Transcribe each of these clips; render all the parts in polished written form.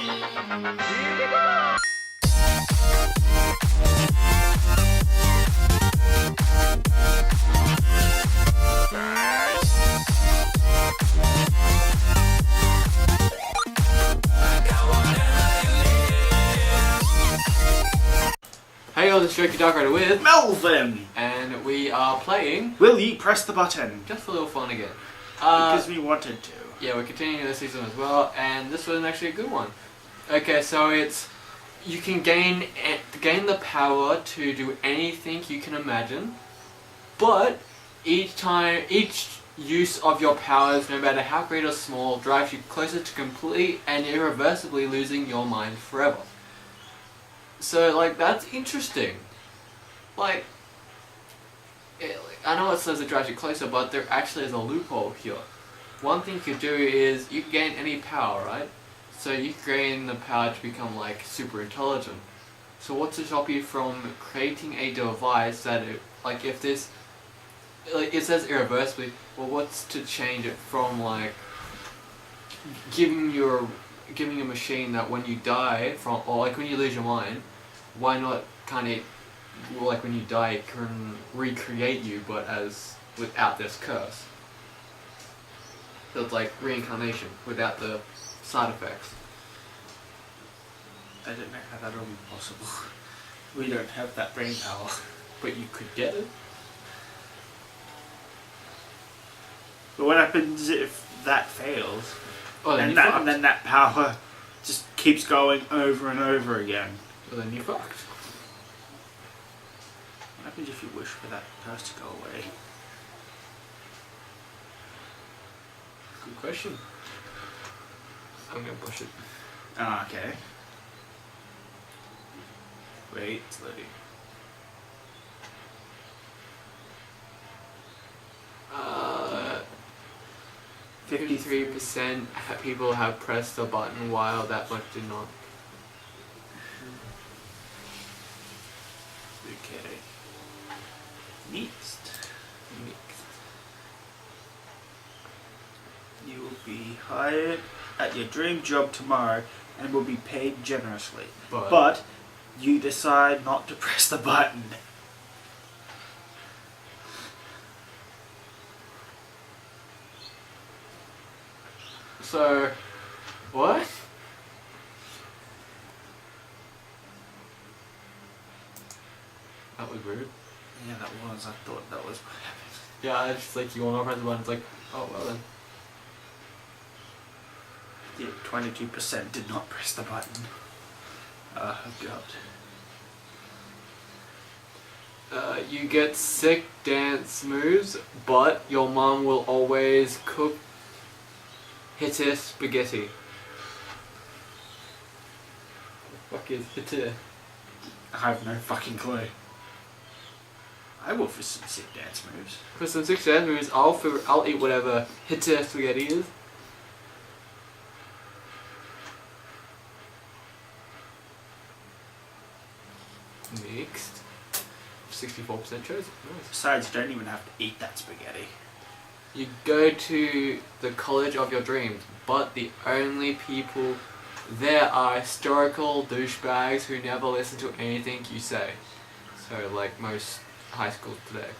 Hey all, this is Draco with Melvin! And we are playing Will You Press the Button? just for a little fun again. Because we wanted to. Yeah, we're continuing this season as well, and this was actually a good one. Okay, so it's... You can gain the power to do anything you can imagine, but each use of your powers, no matter how great or small, drives you closer to completely and irreversibly losing your mind forever. So, like, that's interesting. Like, I know it says it drives you closer, but there actually is a loophole here. One thing you could do is, you can gain any power, right? So you can gain the power to become, like, super intelligent. So what's to stop you from creating a device that, like, if this... Like, it says irreversibly, well, what's to change it from, like, giving a machine that when you die, or like when you lose your mind, why not kind of, like when you die, it can recreate you, but without this curse. So it's like reincarnation, without the side effects. I don't know how that will be possible. We don't have that brain power. But you could get it. But what happens if that fails? Oh, then and then that power just keeps going over and over again. Well, then you're fucked. What happens if you wish for that curse to go away? Good question. I'm gonna push it. Ah, okay. Wait, it's loading. 53% people have pressed the button while that much did not. Okay. Next. You will be hired at your dream job tomorrow and will be paid generously. But you decide not to press the button. So, what? That was weird. Yeah, that was. I thought that was what happened. Yeah, it's just like you want to press the button, it's like, oh well then. Yeah, 22% did not press the button. Oh god. You get sick dance moves, but your mom will always cook hitter spaghetti. What the fuck is hitter? I have no fucking clue. I will for some sick dance moves. For some sick dance moves, I'll eat whatever hitter spaghetti is. Next. 64% chosen. Nice. Besides, you don't even have to eat that spaghetti. You go to the college of your dreams, but the only people there are historical douchebags who never listen to anything you say. So, like most high schools today.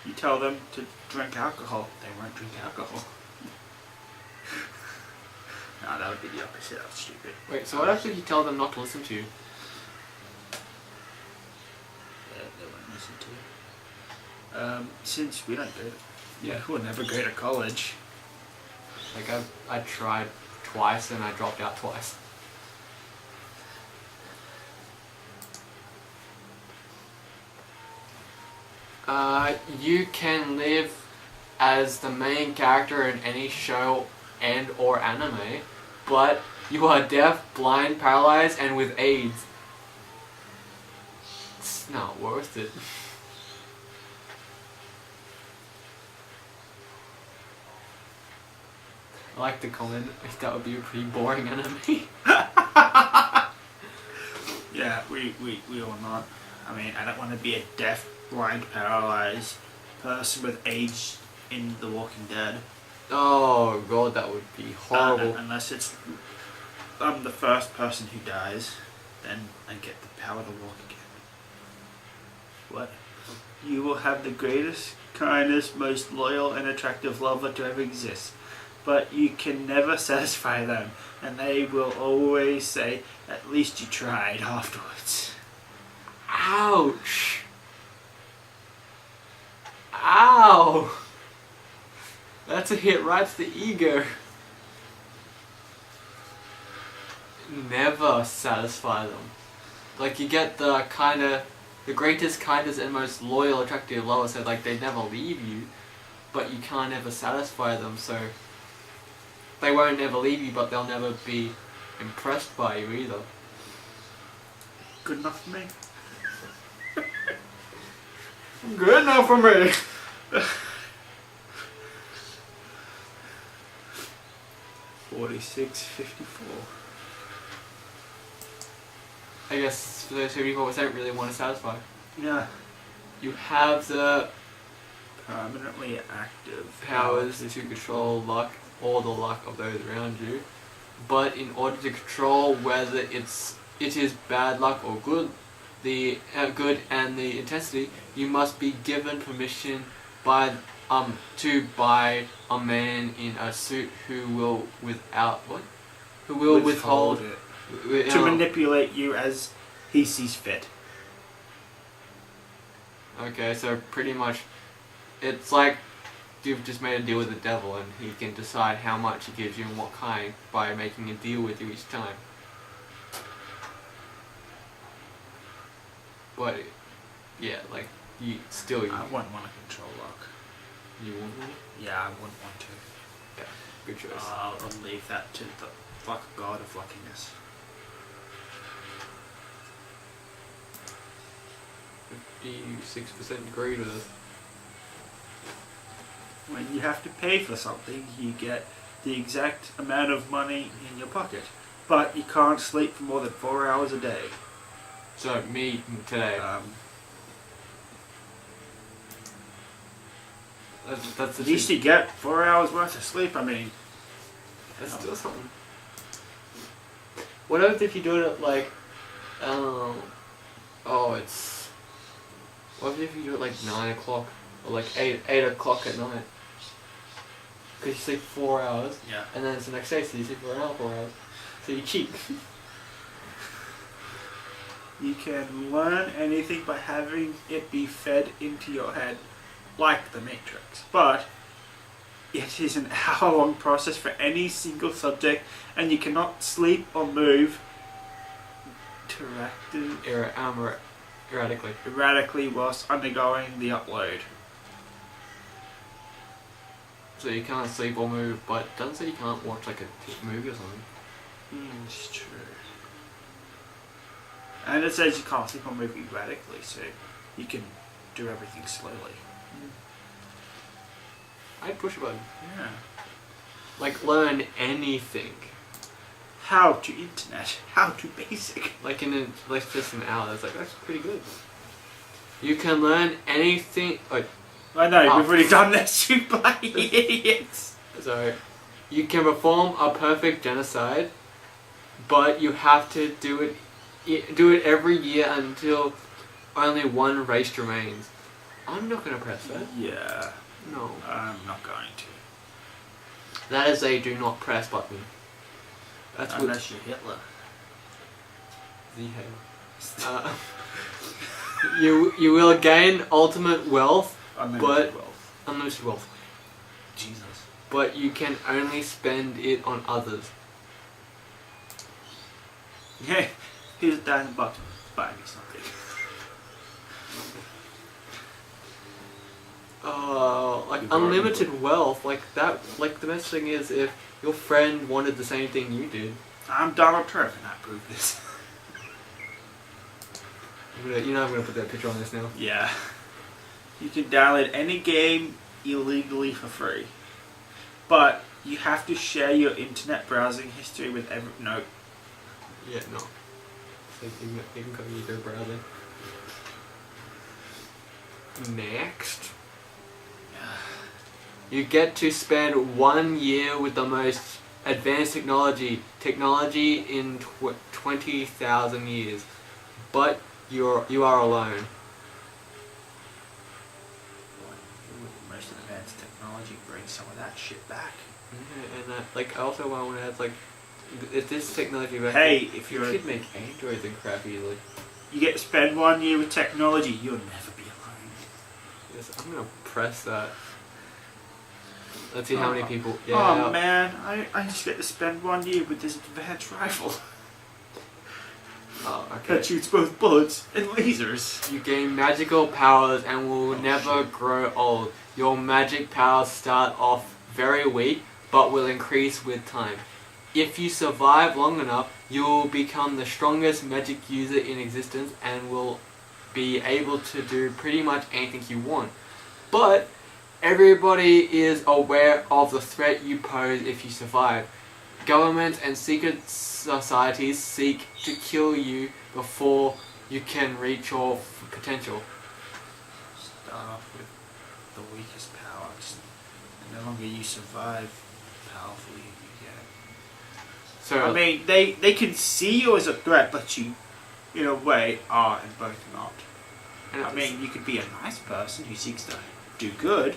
You tell them to drink alcohol, they won't drink alcohol. No, that would be the opposite. That's stupid. Wait, so what actually you tell them not to listen to you? They won't listen to you. Since we don't do it. Yeah. We'll never go to college. Like I tried twice and I dropped out twice. You can live as the main character in any show and or anime, but you are deaf, blind, paralyzed, and with AIDS. It's not worth it. I like the comment, that would be a pretty boring anime. Yeah, we all not. I mean, I don't want to be a deaf, blind, paralyzed person with AIDS in The Walking Dead. Oh god, that would be horrible. Unless it's I'm the first person who dies, then I get the power to walk again. What? You will have the greatest, kindest, most loyal and attractive lover to ever exist. But you can never satisfy them, and they will always say, at least you tried afterwards. Ouch! Ow! That's a hit right to the ego. Never satisfy them. Like, you get the greatest, kindest, and most loyal, attractive lover, so like they never leave you, but you can't ever satisfy them, so they won't ever leave you, but they'll never be impressed by you either. Good enough for me. Good enough for me. 46.54. I guess for those 54% really want to satisfy. Yeah. You have the Permanently active powers to control luck, all the luck of those around you, but in order to control whether it is bad luck or good, the good and the intensity, you must be given permission by by a man in a suit who will withhold it to manipulate you as he sees fit. Okay, so pretty much it's like you've just made a deal with the devil and he can decide how much he gives you and what kind by making a deal with you each time. But yeah, like you I wouldn't want to control luck. You wouldn't want it? Yeah, I wouldn't want to. Yeah, good choice. I'll leave that to the luck god of luckiness. 56% greater. When you have to pay for something, you get the exact amount of money in your pocket, but you can't sleep for more than 4 hours a day. So me today. That's at least you get 4 hours worth of sleep. I mean, that's still something. What if you do it at like, what if you do it like 9 o'clock or like 8 o'clock at night? Because you sleep 4 hours. Yeah. And then it's the next day, so you sleep for another 4 hours. So you cheat. You can learn anything by having it be fed into your head, like the Matrix. But it is an hour-long process for any single subject, and you cannot sleep or move erratically whilst undergoing the upload. So you can't sleep or move, but it doesn't say you can't watch like a movie or something. It's true. And it says you can't sleep or move erratically, so you can do everything slowly. I'd push a button. Yeah. Like learn anything. How to internet? How to basic? Like just an hour. That's pretty good. You can learn anything. I know, we've already done this, you bloody idiots! So, you can perform a perfect genocide, but you have to do it every year until only one race remains. I'm not going to press that. Yeah. No. I'm not going to. That is a do not press button. That's unless you're Hitler. The hell. You will gain ultimate wealth. Unlimited wealth. Jesus. But you can only spend it on others. Yeah, here's $1,000 buy me something. Like unlimited wealth, like that. Like the best thing is if your friend wanted the same thing you did. I'm Donald Trump, and I prove this. You know I'm gonna put that picture on this now. Yeah. You can download any game illegally for free, but you have to share your internet browsing history with every. No. Yeah, no. So you can go use their browsing. Next. You get to spend 1 year with the most advanced technology in 20,000 years, but you are alone. Most advanced technology brings some of that shit back. Yeah, and like I also want to add like, if this technology back, Hey, if you you're could make androids and crap easily. you get to spend 1 year with technology, you'll never be alone. Yes, I'm gonna press that. Let's see how many people. Oh Yeah. man, I just get to spend 1 year with this advanced rifle Oh, okay. that shoots both bullets and lasers. You gain magical powers and will never grow old. Your magic powers start off very weak, but will increase with time. If you survive long enough, you will become the strongest magic user in existence and will be able to do pretty much anything you want. But everybody is aware of the threat you pose if you survive. Governments and secret societies seek to kill you before you can reach your potential. Start off with the weakest powers, and the longer you survive, the powerful you get. So I mean, they can see you as a threat, but you, in a way, are and both not. I mean, you could be a nice person who seeks to do good,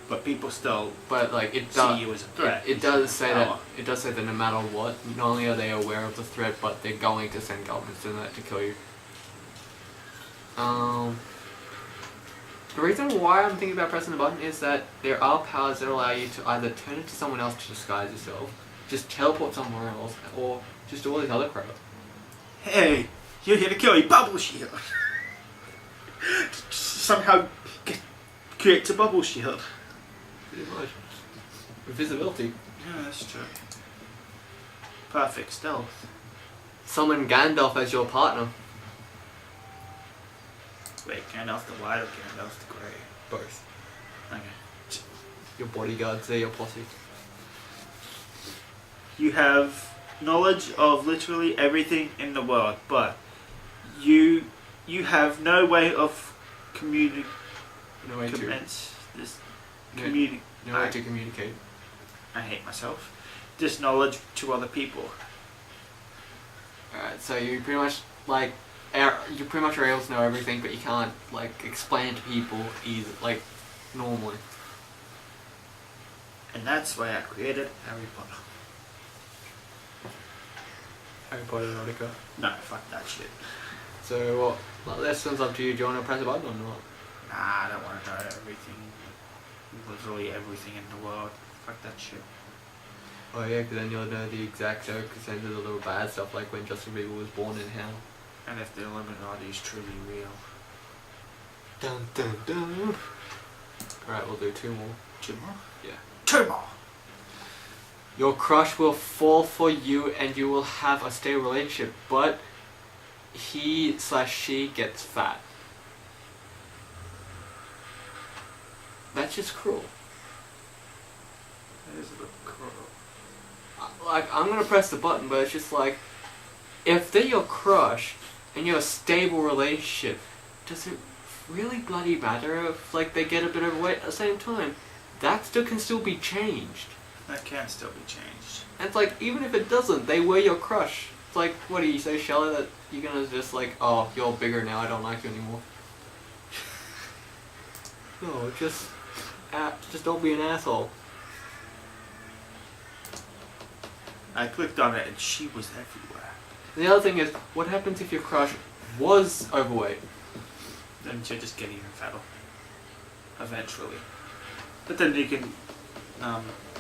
but people still but like it see does, you as a threat. it does say that Power. it does say that no matter what, not only are they aware of the threat, but they're going to send governments in that to kill you. The reason why I'm thinking about pressing the button is that there are powers that allow you to either turn into someone else to disguise yourself, just teleport somewhere else, or just do all these other crap. Hey, you're here to kill me, bubble shield. Somehow creates a bubble shield. Pretty much. Invisibility. Yeah, that's true. Perfect stealth. Summon Gandalf as your partner. Wait, Gandalf the White or Gandalf the Grey? Both. Okay. Your bodyguards, they're your posse. You have knowledge of literally everything in the world, but you have no way of communicating. No way to. Commence this No- communi- No way to communicate. I hate myself. This knowledge to other people. Alright, so you pretty much like you pretty much are able to know everything, but you can't like explain it to people either, like normally. And that's why I created Harry Potter. Harry Potter Nautica. No, fuck that shit. So what? This one's up to you. Do you want to press a button or not? Nah, I don't want to know everything. Literally everything in the world. Fuck that shit. Oh yeah, because then you'll know the exact circumstances of the little bad stuff, like when Justin Bieber was born in hell. And if the Illuminati is truly real. Dun dun dun. Alright, we'll do two more. 2 more? Yeah. 2 more! Your crush will fall for you and you will have a stable relationship, but he/she gets fat. That's just cruel. That is a bit cruel. Like, I'm gonna press the button, but it's just like, if they're your crush and you're a stable relationship, does it really bloody matter if like they get a bit overweight at the same time? That can still be changed. That can still be changed. And it's like, even if it doesn't, they were your crush. It's like, what do you say, Shella, that you're gonna just like, oh, you're bigger now, I don't like you anymore. No, just don't be an asshole. I clicked on it and she was everywhere. The other thing is, what happens if your crush was overweight? Then she'll just get even fatter. Eventually. But then you can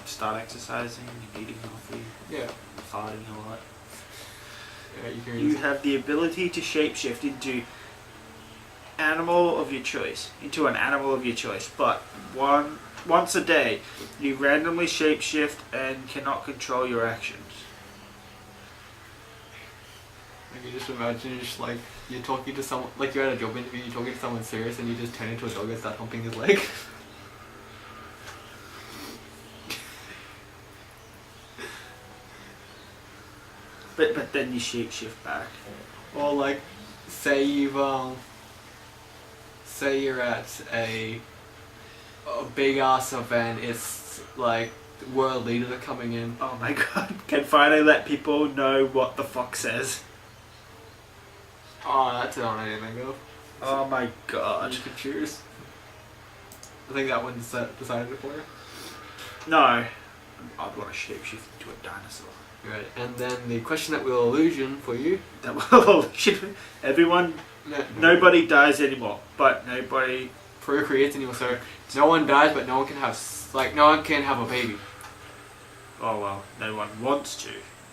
start exercising and eating healthy, Yeah. farting a lot. Yeah, you can You have the ability to shapeshift into an animal of your choice, but once a day, you randomly shapeshift and cannot control your actions. Like, you just imagine just like you're talking to someone, like you're at a job interview, you're talking to someone serious, and you just turn into a dog and start humping his leg. But then you shapeshift back. Or like, say you're at a big ass event. It's like world leaders are coming in. Oh my god, can finally let people know what the fuck says. Oh, that's not anything of. Oh my god. You could choose. I think that one decided it for you. No. I'd want to shapeshift into a dinosaur. Right, and then the questionable illusion for you. That will everyone, nobody dies anymore, but nobody Procreates anymore, so no one dies, but no one can have no one can have a baby. Oh well, no one wants to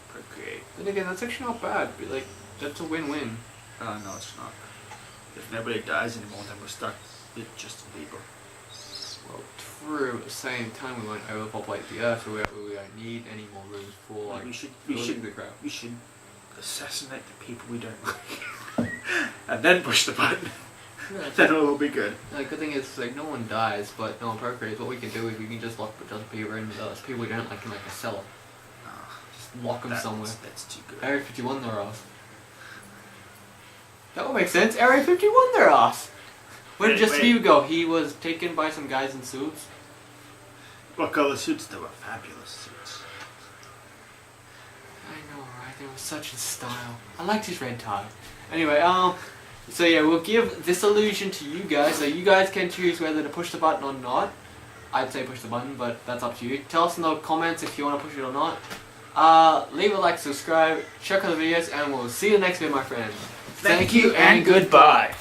procreate. Then again, that's actually not bad. Like that's a win-win. Oh no, it's not. If nobody dies anymore, then we're stuck with just people. Well, true. At the same time, we won't overpopulate the Earth, so we don't need any more rooms for like we should the crowd. we should assassinate the people we don't like, and then push the button. Yeah, Then it'll be good. the good thing is, like, no one dies, but no one procreates. What we can do is we can just lock a bunch of people in those people we don't like in like a cellar. Just lock them somewhere. That's too good. Area 51 their ass. That would make sense. Area 51 their ass. Where did Justin Bieber go? He was taken by some guys in suits. What colour suits? They were fabulous suits. I know, right? They were such in style. I liked his red tie. Anyway, so yeah, we'll give this illusion to you guys, so you guys can choose whether to push the button or not. I'd say push the button, but that's up to you. Tell us in the comments if you want to push it or not. Leave a like, subscribe, check out the videos, and we'll see you next video, my friends. Thank you and goodbye.